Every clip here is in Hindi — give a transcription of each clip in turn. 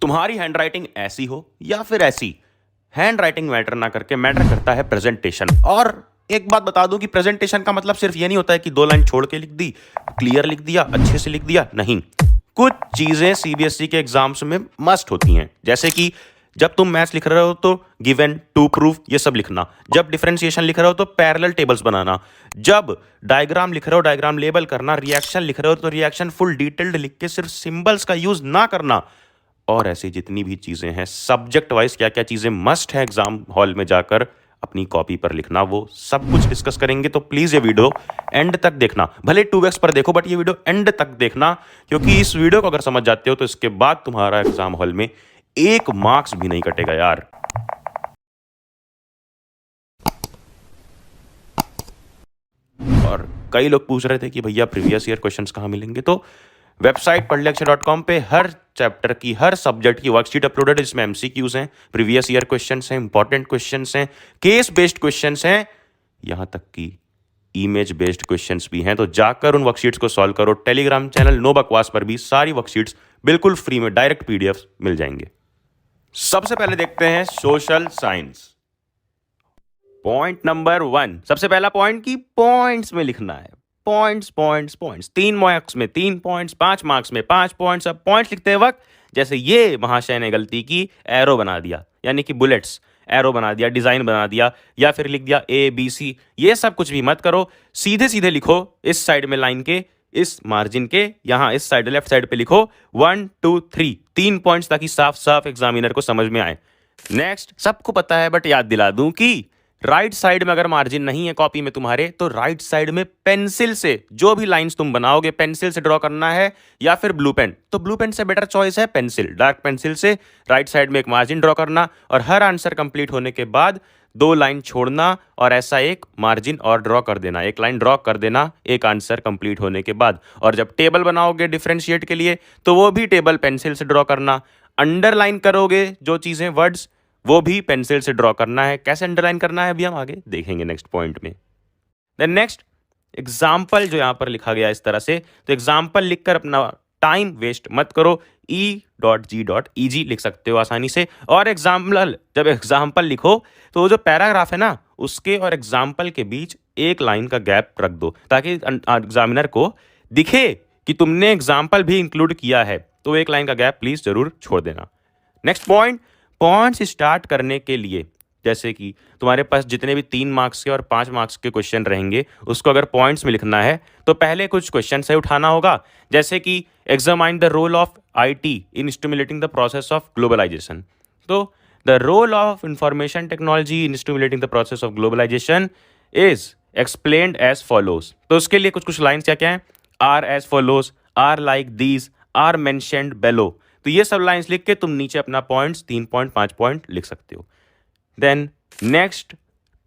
तुम्हारी हैंडराइटिंग ऐसी हो या फिर ऐसी, हैंडराइटिंग मैटर ना करके मैटर करता है प्रेजेंटेशन। और एक बात बता दूं कि प्रेजेंटेशन का मतलब सिर्फ ये नहीं होता है कि 2 लाइन छोड़ के लिख दी, क्लियर लिख दिया, अच्छे से लिख दिया। नहीं, कुछ चीजें सीबीएसई के एग्जाम्स में मस्ट होती हैं, जैसे कि जब तुम मैथ्स लिख रहे हो तो गिवन, टू प्रूफ, ये सब लिखना। जब डिफरेंशिएशन लिख रहे हो तो पैरेलल टेबल्स बनाना। जब डायग्राम लिख रहे हो डायग्राम लेबल करना। रिएक्शन लिख रहे हो तो रिएक्शन फुल डिटेल्ड लिख के सिर्फ सिंबल्स का यूज ना करना। और ऐसी जितनी भी चीजें हैं सब्जेक्ट वाइज क्या क्या चीजें मस्ट है एग्जाम हॉल में जाकर अपनी कॉपी पर लिखना, वो सब कुछ डिस्कस करेंगे। तो प्लीज ये वीडियो एंड तक देखना, भले 2x पर देखो बट ये वीडियो एंड तक देखना, क्योंकि इस वीडियो को अगर समझ जाते हो तो इसके बाद तुम्हारा एग्जाम हॉल में 1 मार्क्स भी नहीं कटेगा यार। और कई लोग पूछ रहे थे कि भैया प्रीवियस ईयर क्वेश्चंस कहाँ मिलेंगे, तो वेबसाइट पढ़लेक्चर.com पे हर चैप्टर की, हर सब्जेक्ट की वर्कशीट अपलोडेड है, जिसमें एमसीक्यूज हैं, प्रीवियस ईयर क्वेश्चंस हैं, इंपॉर्टेंट क्वेश्चंस हैं, केस बेस्ड क्वेश्चंस हैं, यहां तक कि इमेज बेस्ड क्वेश्चंस भी हैं। तो जाकर उन वर्कशीट्स को सॉल्व करो। टेलीग्राम चैनल नो बकवास पर भी सारी वर्कशीट्स बिल्कुल फ्री में डायरेक्ट पीडीएफ मिल जाएंगे। सबसे पहले देखते हैं सोशल साइंस। पॉइंट नंबर 1, सबसे पहला पॉइंट की पॉइंट्स में लिखना है। पॉइंट्स पॉइंट्स पॉइंट्स, 3 मार्क्स में 3 पॉइंट्स, 5 मार्क्स में 5 पॉइंट्स। अब पॉइंट्स लिखते वक्त जैसे ये महाशय ने गलती की, एरो बना दिया, यानी कि बुलेट्स, एरो बना दिया, डिजाइन बना दिया, या फिर लिख दिया ABC, ये सब कुछ भी मत करो। सीधे सीधे लिखो, इस साइड में लाइन के, इस मार्जिन के, यहां इस साइड लेफ्ट साइड पे लिखो 1 2 3, 3 पॉइंट्स, ताकि साफ साफ एग्जामिनर को समझ में आए। नेक्स्ट, सबको पता है बट याद दिला दूं कि राइट साइड में अगर मार्जिन नहीं है कॉपी में तुम्हारे, तो राइट साइड में पेंसिल से जो भी लाइंस तुम बनाओगे पेंसिल से ड्रॉ करना है, या फिर ब्लू पेन, तो ब्लू पेन से बेटर चॉइस है पेंसिल। डार्क पेंसिल से राइट साइड में एक मार्जिन ड्रॉ करना, और हर आंसर कंप्लीट होने के बाद 2 लाइन छोड़ना और ऐसा एक मार्जिन और ड्रॉ कर देना, एक लाइन ड्रॉ कर देना एक आंसर कंप्लीट होने के बाद। और जब टेबल बनाओगे डिफरेंशिएट के लिए, तो वो भी टेबल पेंसिल से ड्रॉ करना। अंडरलाइन करोगे जो चीजें वर्ड्स, वो भी पेंसिल से ड्रॉ करना है। कैसे अंडरलाइन करना है अभी हम आगे देखेंगे नेक्स्ट पॉइंट में। देन नेक्स्ट, एग्जाम्पल जो यहां पर लिखा गया इस तरह से, तो एग्जाम्पल लिखकर अपना टाइम वेस्ट मत करो। E.G.E.G लिख सकते हो आसानी से। और एग्जाम्पल, जब एग्जाम्पल लिखो तो वो जो पैराग्राफ है ना, उसके और एग्जाम्पल के बीच 1 लाइन का गैप रख दो, ताकि एग्जामिनर को दिखे कि तुमने एग्जाम्पल भी इंक्लूड किया है। तो 1 लाइन का गैप प्लीज जरूर छोड़ देना। नेक्स्ट पॉइंट, पॉइंट्स स्टार्ट करने के लिए, जैसे कि तुम्हारे पास जितने भी 3 मार्क्स के और 5 मार्क्स के क्वेश्चन रहेंगे, उसको अगर पॉइंट्स में लिखना है तो पहले कुछ क्वेश्चन से उठाना होगा, जैसे कि examine the role of IT in stimulating the process of globalisation. तो the role of information technology in stimulating the process of globalisation is explained as follows. तो उसके लिए कुछ कुछ लाइन्स क्या क्या हैं, are as follows, are like these, are mentioned below. तो ये सब लाइंस लिख के तुम नीचे अपना पॉइंट्स 3 पॉइंट 5 पॉइंट लिख सकते हो। देन नेक्स्ट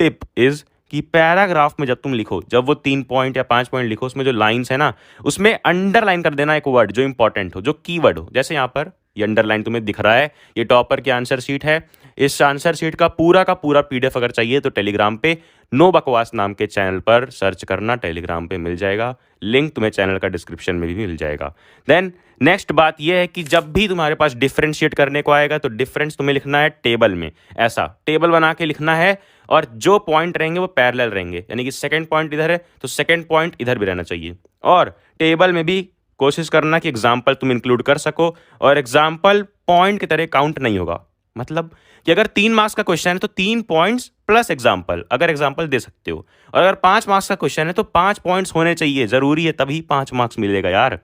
टिप इज कि पैराग्राफ में जब तुम लिखो, जब वो 3 पॉइंट या 5 पॉइंट लिखो, उसमें जो लाइंस है ना, उसमें अंडरलाइन कर देना एक वर्ड जो इंपॉर्टेंट हो, जो कीवर्ड हो। जैसे यहाँ पर ये अंडरलाइन तुम्हें दिख रहा है, ये टॉपर की आंसर शीट है। इस आंसर शीट का पूरा PDF अगर चाहिए तो टेलीग्राम पे नो बकवास नाम के चैनल पर सर्च करना, टेलीग्राम पे मिल जाएगा। लिंक तुम्हें चैनल का डिस्क्रिप्शन में भी मिल जाएगा। देन नेक्स्ट बात यह है कि जब भी तुम्हारे पास डिफरेंशिएट करने को आएगा तो डिफरेंस तुम्हें लिखना है टेबल में, ऐसा टेबल बना के लिखना है। और जो पॉइंट रहेंगे वो पैरेलल रहेंगे, यानी कि सेकंड पॉइंट इधर है तो सेकंड पॉइंट इधर भी रहना चाहिए। और टेबल में भी कोशिश करना कि एग्जाम्पल तुम इंक्लूड कर सको, और एग्जाम्पल पॉइंट की तरह काउंट नहीं होगा। मतलब कि अगर 3 मार्क्स का क्वेश्चन है तो 3 पॉइंट्स प्लस एग्जाम्पल, अगर एग्जाम्पल दे सकते हो। और अगर 5 मार्क्स का क्वेश्चन है तो 5 पॉइंट्स होने चाहिए, जरूरी है, तभी 5 मार्क्स मिलेगा यार।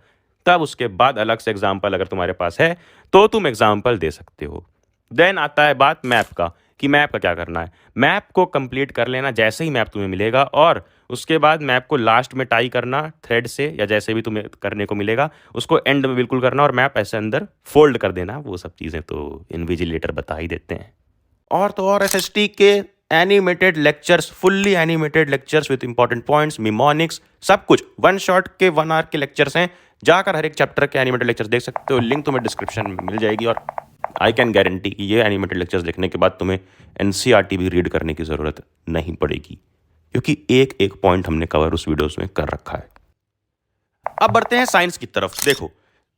तब उसके बाद अलग से एग्जाम्पल अगर तुम्हारे पास है तो तुम एग्जाम्पल दे सकते हो। देन आता है बात मैप का, कि मैप का क्या करना है। मैप को कंप्लीट कर लेना जैसे ही मैप तुम्हें मिलेगा, और उसके बाद मैप को लास्ट में टाई करना थ्रेड से, या जैसे भी तुम्हें करने को मिलेगा उसको एंड में बिल्कुल करना, और मैप ऐसे अंदर फोल्ड कर देना। वो सब चीज़ें तो इन्विजिलेटर बता ही देते हैं। और तो और SST के animated lectures, fully animated lectures with important points, mnemonics, सब कुछ 1 शॉट के 1 आवर के लेक्चर्स हैं। जाकर हर एक चैप्टर के एनिमेटेड लेक्चर्स देख सकते हो, लिंक तुम्हें डिस्क्रिप्शन में मिल जाएगी। और आई कैन गारंटी कि ये एनिमेटेड लेक्चर्स देखने के बाद तुम्हें NCERT भी रीड करने की ज़रूरत नहीं पड़ेगी, क्योंकि एक एक पॉइंट हमने कवर उस वीडियोस में कर रखा है। अब बढ़ते हैं साइंस की तरफ। देखो,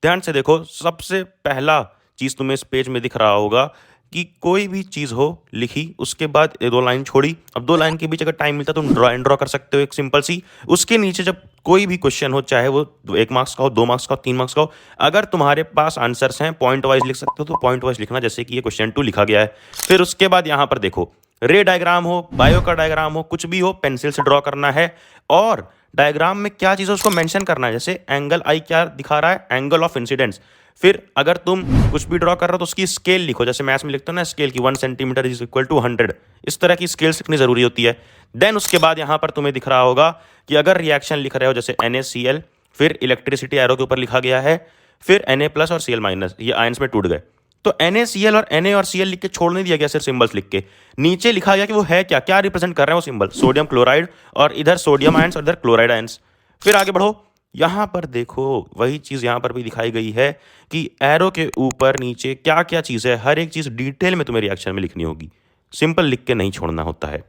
ध्यान से देखो, सबसे पहला चीज़ तुम्हें इस पेज में दिख रहा होगा कि कोई भी चीज़ हो लिखी, उसके बाद 2 लाइन छोड़ी। अब 2 लाइन के बीच अगर टाइम मिलता है तुम ड्रा एंड ड्रॉ कर सकते हो एक सिंपल सी। उसके नीचे जब कोई भी क्वेश्चन हो, चाहे वो 1 मार्क्स का हो, 2 मार्क्स का हो, 3 मार्क्स का हो, अगर तुम्हारे पास आंसर्स हैं पॉइंट वाइज लिख सकते हो तो पॉइंट वाइज लिखना, जैसे कि ये क्वेश्चन 2 लिखा गया है। फिर उसके बाद यहाँ पर देखो रे डायग्राम हो, बायो का डायग्राम हो, कुछ भी हो, पेंसिल से ड्रॉ करना है और डायग्राम में क्या चीज़ है उसको मेंशन करना है। जैसे एंगल आई क्या दिखा रहा है, एंगल ऑफ इंसिडेंस। फिर अगर तुम कुछ भी ड्रॉ कर रहे हो तो उसकी स्केल लिखो, जैसे मैथ्स में लिखते हो ना स्केल की 1 सेंटीमीटर इज इक्वल टू 100, इस तरह की स्केल्स लिखनी जरूरी होती है। देन उसके बाद यहाँ पर तुम्हें दिख रहा होगा कि अगर रिएक्शन लिख रहे हो जैसे NaCl, फिर इलेक्ट्रिसिटी एरो के ऊपर लिखा गया है, फिर Na+ और Cl-, ये आयंस में टूट गए तो NaCl और Na और Cl लिख के छोड़ नहीं दिया गया, सिर्फ सिंबल्स लिख के नीचे लिखा गया कि वो है क्या क्या रिप्रेजेंट कर रहे हैं वो सिंबल, सोडियम क्लोराइड, और इधर सोडियम आयंस और इधर क्लोराइड आयंस। फिर आगे बढ़ो, यहां पर देखो वही चीज यहां पर भी दिखाई गई है कि एरो के ऊपर नीचे क्या क्या चीज है, हर एक चीज डिटेल में तुम्हें रिएक्शन में लिखनी होगी, सिंपल लिख के नहीं छोड़ना होता है।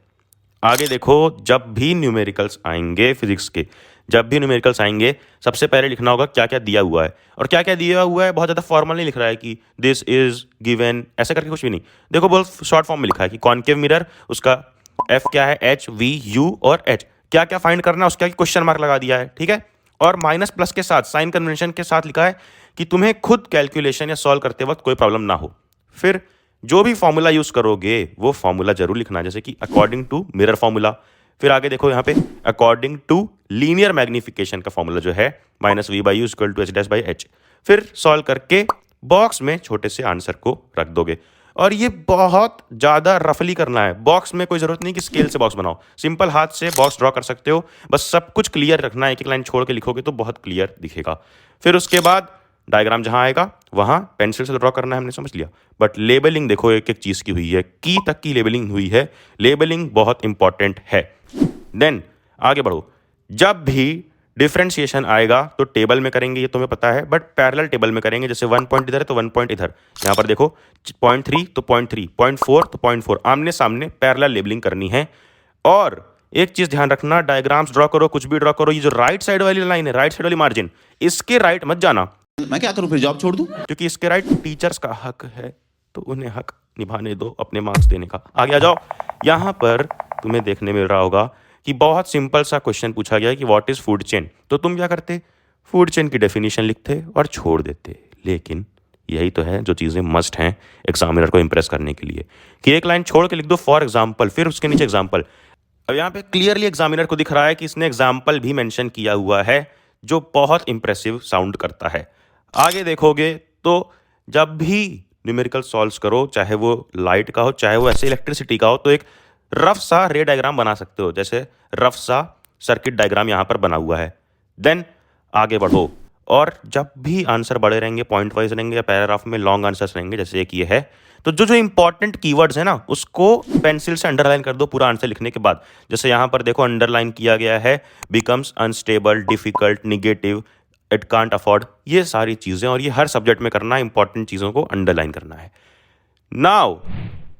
आगे देखो, जब भी न्यूमेरिकल्स आएंगे फिजिक्स के, जब भी न्यूमेरिकल्स आएंगे सबसे पहले लिखना होगा क्या क्या दिया हुआ है। और क्या क्या दिया हुआ है बहुत ज़्यादा फॉर्मल नहीं लिख रहा है कि दिस इज गिवन ऐसा करके, कुछ भी नहीं। देखो बहुत शॉर्ट फॉर्म में लिखा है कि कॉन्केव मिरर, उसका एफ क्या है, एच, वी, यू और एच, क्या क्या फाइंड करना है उसका क्वेश्चन मार्क लगा दिया है, ठीक है। और माइनस प्लस के साथ साइन कन्वेंशन के साथ लिखा है कि तुम्हें खुद कैलकुलेशन या सॉल्व करते वक्त कोई प्रॉब्लम ना हो। फिर जो भी फॉर्मूला यूज करोगे वो फॉर्मूला जरूर लिखना, जैसे कि अकॉर्डिंग टू मिरर फॉर्मूला। फिर आगे देखो यहाँ पे अकॉर्डिंग टू लीनियर मैग्निफिकेशन का फॉर्मूला जो है -v/u इक्वल टू h'/h। फिर सॉल्व करके बॉक्स में छोटे से आंसर को रख दोगे। और ये बहुत ज़्यादा रफली करना है, बॉक्स में कोई ज़रूरत नहीं कि स्केल से बॉक्स बनाओ, सिंपल हाथ से बॉक्स ड्रॉ कर सकते हो, बस सब कुछ क्लियर रखना है, एक एक लाइन छोड़ के लिखोगे तो बहुत क्लियर दिखेगा। फिर उसके बाद डायग्राम जहाँ आएगा वहाँ पेंसिल से ड्रॉ करना है, हमने समझ लिया। बट लेबलिंग देखो एक एक चीज़ की हुई है, की तक की लेबलिंग हुई है, लेबलिंग बहुत इंपॉर्टेंट है। देन आगे बढ़ो, जब भी डिफरेंशिएशन आएगा तो टेबल में करेंगे, ये तुम्हें पता है, बट पैरेलल टेबल में करेंगे। जैसे 1 पॉइंट इधर है तो 1 पॉइंट इधर, यहाँ पर देखो 0.3 तो 0.3, 0.4 तो 0.4, आमने सामने पैरेलल लेबलिंग करनी है। और एक चीज ध्यान रखना, डायग्राम्स ड्रॉ करो, कुछ भी ड्रॉ करो, ये जो राइट साइड वाली लाइन है, राइट साइड वाली मार्जिन, इसके राइट मत जाना। मैं क्या करूं, फिर जॉब छोड़ दूं? क्योंकि इसके राइट टीचर्स का हक है, तो उन्हें हक निभाने दो अपने मार्क्स देने का। आगे आ जाओ, यहाँ पर तुम्हें देखने मिल रहा होगा कि बहुत सिंपल सा क्वेश्चन पूछा गया है कि व्हाट इज फूड चेन। तो तुम क्या करते, फूड चेन की डेफिनेशन लिखते और छोड़ देते। लेकिन यही तो है जो चीज़ें मस्ट हैं एग्जामिनर को इंप्रेस करने के लिए, कि एक लाइन छोड़ के लिख दो फॉर एग्जाम्पल, फिर उसके नीचे एग्जाम्पल। अब यहाँ पे क्लियरली एग्जामिनर को दिख रहा है कि इसने एग्जाम्पल भी मेंशन किया हुआ है, जो बहुत इंप्रेसिव साउंड करता है। आगे देखोगे तो जब भी न्यूमेरिकल सॉल्व्स करो, चाहे वो लाइट का हो चाहे वो ऐसे इलेक्ट्रिसिटी का हो, तो एक रफ सा रे डायग्राम बना सकते हो, जैसे रफ सा सर्किट डायग्राम यहाँ पर बना हुआ है। देन आगे बढ़ो, और जब भी आंसर बड़े रहेंगे, पॉइंट वाइज रहेंगे या पैराग्राफ में लॉन्ग आंसर्स रहेंगे, जैसे एक ये है, तो जो जो इंपॉर्टेंट कीवर्ड्स है ना उसको पेंसिल से अंडरलाइन कर दो पूरा आंसर लिखने के बाद। जैसे यहाँ पर देखो अंडरलाइन किया गया है, becomes unstable, difficult, negative, it can't afford, ये सारी चीज़ें, और ये हर सब्जेक्ट में करना है, इंपॉर्टेंट चीज़ों को अंडरलाइन करना है। नाउ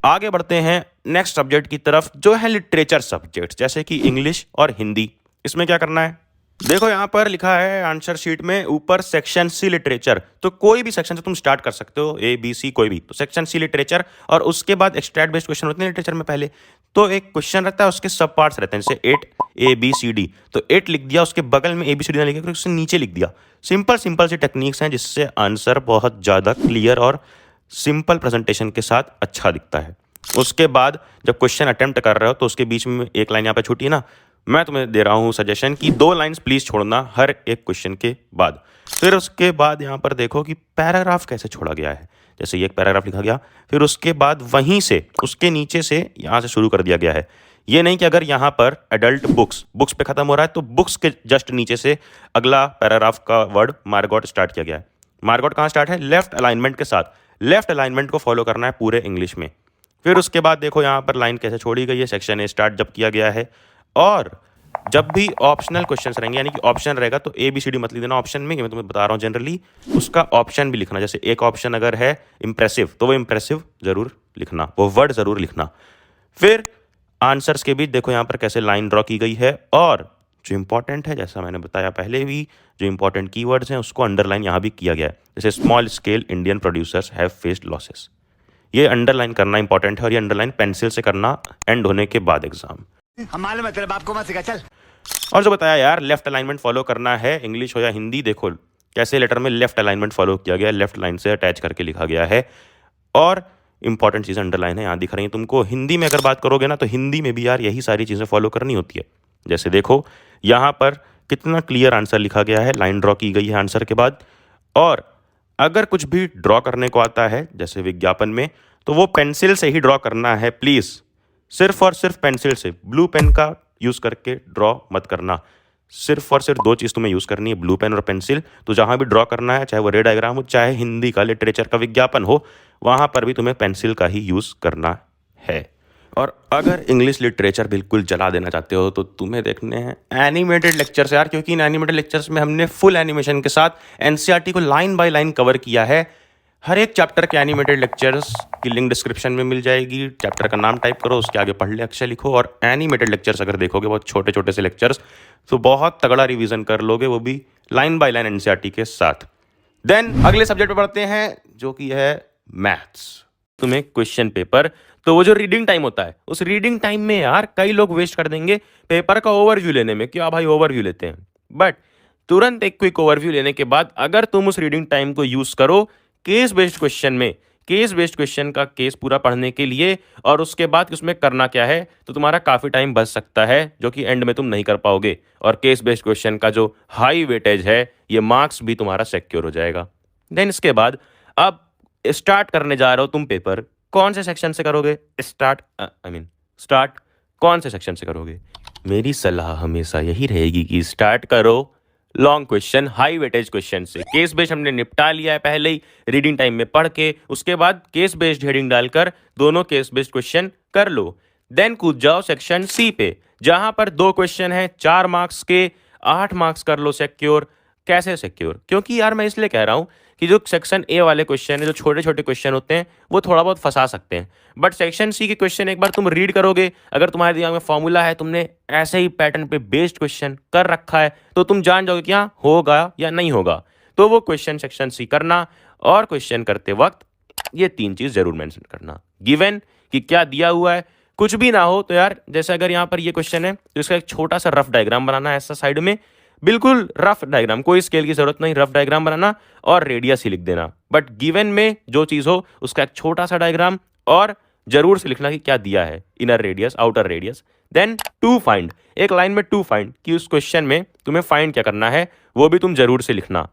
आगे बढ़ते हैं नेक्स्ट सब्जेक्ट की तरफ, जो है लिटरेचर सब्जेक्ट, जैसे कि इंग्लिश और हिंदी। इसमें क्या करना है, देखो यहाँ पर लिखा है आंसर शीट में ऊपर सेक्शन सी लिटरेचर, तो कोई भी सेक्शन से तुम स्टार्ट कर सकते हो, ABC कोई भी, तो सेक्शन सी लिटरेचर, और उसके बाद एक्सट्रैक्ट बेस्ड क्वेश्चन होते हैं लिटरेचर में। पहले तो एक क्वेश्चन रहता है, उसके सब पार्ट्स रहते हैं, जैसे 8 ABCD, तो 8 लिख दिया, उसके बगल में ABCD ना लिखा, उससे नीचे लिख दिया। सिंपल सिंपल सी टेक्निक्स हैं जिससे आंसर बहुत ज़्यादा क्लियर और सिंपल प्रेजेंटेशन के साथ अच्छा दिखता है। उसके बाद जब क्वेश्चन अटेम्प्ट कर रहे हो तो उसके बीच में एक लाइन यहाँ पे छूटी है ना, मैं तुम्हें दे रहा हूँ सजेशन कि 2 लाइन्स प्लीज छोड़ना हर एक क्वेश्चन के बाद। फिर उसके बाद यहाँ पर देखो कि पैराग्राफ कैसे छोड़ा गया है, जैसे ये एक पैराग्राफ लिखा गया, फिर उसके बाद वहीं से उसके नीचे से यहाँ से शुरू कर दिया गया है। ये नहीं कि अगर यहाँ पर एडल्ट बुक्स पे खत्म हो रहा है तो बुक्स के जस्ट नीचे से अगला पैराग्राफ का वर्ड मार्गोट स्टार्ट किया गया है। मार्गोट कहाँ स्टार्ट है, लेफ्ट अलाइनमेंट के साथ, लेफ्ट अलाइनमेंट को फॉलो करना है पूरे इंग्लिश में। फिर उसके बाद देखो यहाँ पर लाइन कैसे छोड़ी गई है, सेक्शन ए स्टार्ट जब किया गया है। और जब भी ऑप्शनल क्वेश्चंस रहेंगे, यानी कि ऑप्शन रहेगा, तो ABCD मत लिख देना ऑप्शन में, मैं तुम्हें बता रहा हूँ जनरली उसका ऑप्शन भी लिखना। जैसे एक ऑप्शन अगर है इंप्रेसिव, तो वो इंप्रेसिव जरूर लिखना, वो वर्ड जरूर लिखना। फिर आंसर्स के बीच देखो यहाँ पर कैसे लाइन ड्रॉ की गई है, और जो इंपॉर्टेंट है, जैसा मैंने बताया पहले भी, जो इंपॉर्टेंट कीवर्ड्स हैं उसको अंडरलाइन यहाँ भी किया गया है। जैसे small scale Indian producers have faced losses, ये अंडरलाइन करना इंपॉर्टेंट है, और ये अंडरलाइन पेंसिल से करना एंड होने के बाद एग्जाम। और जो बताया यार, लेफ्ट अलाइनमेंट फॉलो करना है, इंग्लिश हो या हिंदी, देखो कैसे लेटर में लेफ्ट अलाइनमेंट फॉलो किया गया है, लेफ्ट लाइन से अटैच करके लिखा गया है, और इंपॉर्टेंट चीज़ अंडरलाइन है, यहाँ दिख रही है तुमको। हिंदी में अगर बात करोगे ना, तो हिंदी में भी यार यही सारी चीज़ें फॉलो करनी होती है। जैसे देखो यहाँ पर कितना क्लियर आंसर लिखा गया है, लाइन ड्रॉ की गई है आंसर के बाद, और अगर कुछ भी ड्रॉ करने को आता है जैसे विज्ञापन में, तो वो पेंसिल से ही ड्रॉ करना है प्लीज़, सिर्फ और सिर्फ पेंसिल से, ब्लू पेन का यूज़ करके ड्रॉ मत करना। सिर्फ और सिर्फ 2 चीज़ तुम्हें यूज़ करनी है, ब्लू पेन और पेंसिल। तो जहाँ भी ड्रॉ करना है, चाहे वो रे डायग्राम हो, चाहे हिंदी का लिटरेचर का विज्ञापन हो, वहाँ पर भी तुम्हें पेंसिल का ही यूज़ करना है। और अगर इंग्लिश लिटरेचर बिल्कुल जला देना चाहते हो, तो तुम्हें देखने हैं एनिमेटेड लेक्चर्स यार, क्योंकि इन एनिमेटेड लेक्चर्स में हमने फुल एनिमेशन के साथ एनसीईआरटी को लाइन बाय लाइन कवर किया है। हर एक चैप्टर के एनिमेटेड लेक्चर्स की लिंक डिस्क्रिप्शन में मिल जाएगी। चैप्टर का नाम टाइप करो, उसके आगे पढ़ ले अक्षर लिखो, और एनिमेटेड लेक्चर्स अगर देखोगे, बहुत छोटे छोटे से लेक्चर्स, तो बहुत तगड़ा रिवीजन कर लोगे, वो भी लाइन बाय लाइन एनसीईआरटी के साथ। देन अगले सब्जेक्ट पे पढ़ते हैं, जो कि है मैथ्स। तुम्हें क्वेश्चन पेपर, तो वो जो रीडिंग टाइम होता है, उस रीडिंग टाइम में यार कई लोग वेस्ट कर देंगे पेपर का ओवरव्यू लेने में। क्या भाई ओवरव्यू लेते हैं, बट तुरंत एक क्विक ओवरव्यू लेने के बाद अगर तुम उस रीडिंग टाइम को यूज करो केस बेस्ड क्वेश्चन में, केस बेस्ड क्वेश्चन का केस पूरा पढ़ने के लिए, और उसके बाद उसमें करना क्या है, तो तुम्हारा काफ़ी टाइम बच सकता है, जो कि एंड में तुम नहीं कर पाओगे। और केस बेस्ड क्वेश्चन का जो हाई वेटेज है, ये मार्क्स भी तुम्हारा सिक्योर हो जाएगा। देन इसके बाद अब स्टार्ट करने जा रहे हो तुम पेपर, कौन से सेक्शन से करोगे स्टार्ट कौन से सेक्शन से करोगे? मेरी सलाह हमेशा यही रहेगी कि स्टार्ट करो long question, high weightage question से। केस बेस्ड हमने निपटा लिया है पहले ही रीडिंग टाइम में पढ़ के, उसके बाद केस बेस्ड हेडिंग डालकर दोनों केस बेस्ड क्वेश्चन कर लो। देन कूद जाओ सेक्शन सी पे, जहां पर 2 क्वेश्चन है 4 मार्क्स के, 8 मार्क्स कर लो सिक्योर। कैसे सिक्योर? क्योंकि यार मैं इसलिए कह रहा हूं कि जो सेक्शन ए वाले क्वेश्चन है, जो छोटे छोटे क्वेश्चन होते हैं, वो थोड़ा बहुत फंसा सकते हैं, बट सेक्शन सी के क्वेश्चन एक बार तुम रीड करोगे, अगर तुम्हारे दिमाग में फॉर्मूला है, तुमने ऐसे ही पैटर्न पे बेस्ड क्वेश्चन कर रखा है, तो तुम जान जाओगे कि हाँ होगा या नहीं होगा। तो वो क्वेश्चन सेक्शन सी करना, और क्वेश्चन करते वक्त ये 3 चीज जरूर मेंशन करना। गिवन कि क्या दिया हुआ है, कुछ भी ना हो तो यार, जैसे अगर यहाँ पर ये क्वेश्चन है तो इसका एक छोटा सा रफ डायग्राम बनाना है ऐसा साइड में, बिल्कुल रफ डायग्राम, कोई स्केल की जरूरत नहीं, रफ डायग्राम बनाना और रेडियस ही लिख देना। बट गिवन में जो चीज हो उसका एक छोटा सा डायग्राम, और जरूर से लिखना कि क्या दिया है, inner radius, outer radius. Then to find, एक लाइन में टू फाइंड कि उस क्वेश्चन में तुम्हें फाइंड क्या करना है, वो भी तुम जरूर से लिखना।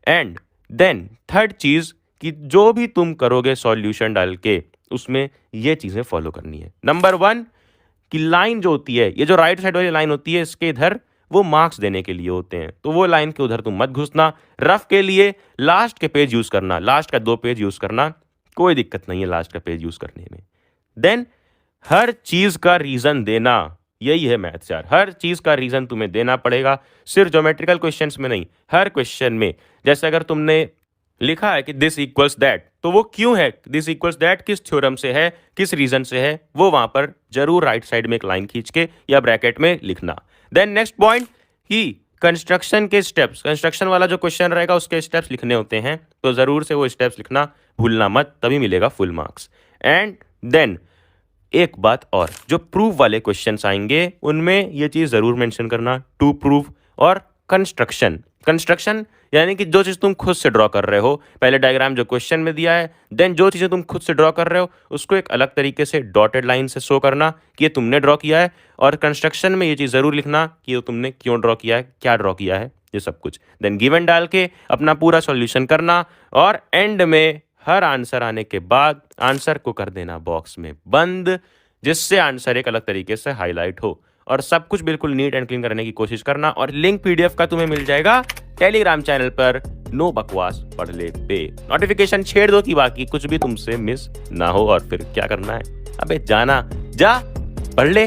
एंड देन थर्ड चीज कि जो भी तुम करोगे सॉल्यूशन डाल के, उसमें ये चीजें फॉलो करनी है। नंबर 1 कि लाइन जो होती है, ये जो राइट साइड वाली लाइन होती है, इसके इधर वो मार्क्स देने के लिए होते हैं, तो वो लाइन के उधर तुम मत घुसना। रफ के लिए लास्ट के पेज यूज करना, लास्ट का 2 पेज यूज करना, कोई दिक्कत नहीं है लास्ट का पेज यूज करने में। देन हर चीज का रीजन देना, यही है मैथ्स यार, हर चीज का रीजन तुम्हें देना पड़ेगा, सिर्फ ज्योमेट्रिकल क्वेश्चंस में नहीं, हर क्वेश्चन में। जैसे अगर तुमने लिखा है कि दिस इक्वल्स दैट, तो वो क्यों है, दिस इक्वल्स दैट किस थ्योरम से है, किस रीजन से है, वो वहां पर जरूर राइट साइड में एक लाइन खींच के या ब्रैकेट में लिखना। देन नेक्स्ट पॉइंट कि कंस्ट्रक्शन के स्टेप्स, कंस्ट्रक्शन वाला जो क्वेश्चन रहेगा उसके स्टेप्स लिखने होते हैं, तो जरूर से वो स्टेप्स लिखना भूलना मत, तभी मिलेगा फुल मार्क्स। एंड देन एक बात और, जो प्रूफ वाले क्वेश्चंस आएंगे उनमें ये चीज जरूर मेंशन करना, टू प्रूफ और कंस्ट्रक्शन। कंस्ट्रक्शन यानी कि जो चीज़ तुम खुद से ड्रॉ कर रहे हो, पहले डायग्राम जो क्वेश्चन में दिया है, देन जो चीज़ें तुम खुद से ड्रॉ कर रहे हो उसको एक अलग तरीके से डॉटेड लाइन से शो करना कि ये तुमने ड्रॉ किया है, और कंस्ट्रक्शन में ये चीज़ ज़रूर लिखना कि ये तुमने क्यों ड्रॉ किया है, क्या ड्रॉ किया है, ये सब कुछ। देन गिवन डाल के अपना पूरा सॉल्यूशन करना, और एंड में हर आंसर आने के बाद आंसर को कर देना बॉक्स में बंद, जिससे आंसर एक अलग तरीके से हाईलाइट हो, और सब कुछ बिल्कुल नीट एंड क्लीन करने की कोशिश करना। और लिंक पीडीएफ का तुम्हें मिल जाएगा टेलीग्राम चैनल पर, नो बकवास पढ़ ले पे। नोटिफिकेशन छेड़ दो कि बाकी कुछ भी तुमसे मिस ना हो। और फिर क्या करना है, अबे जाना जा पढ़ ले।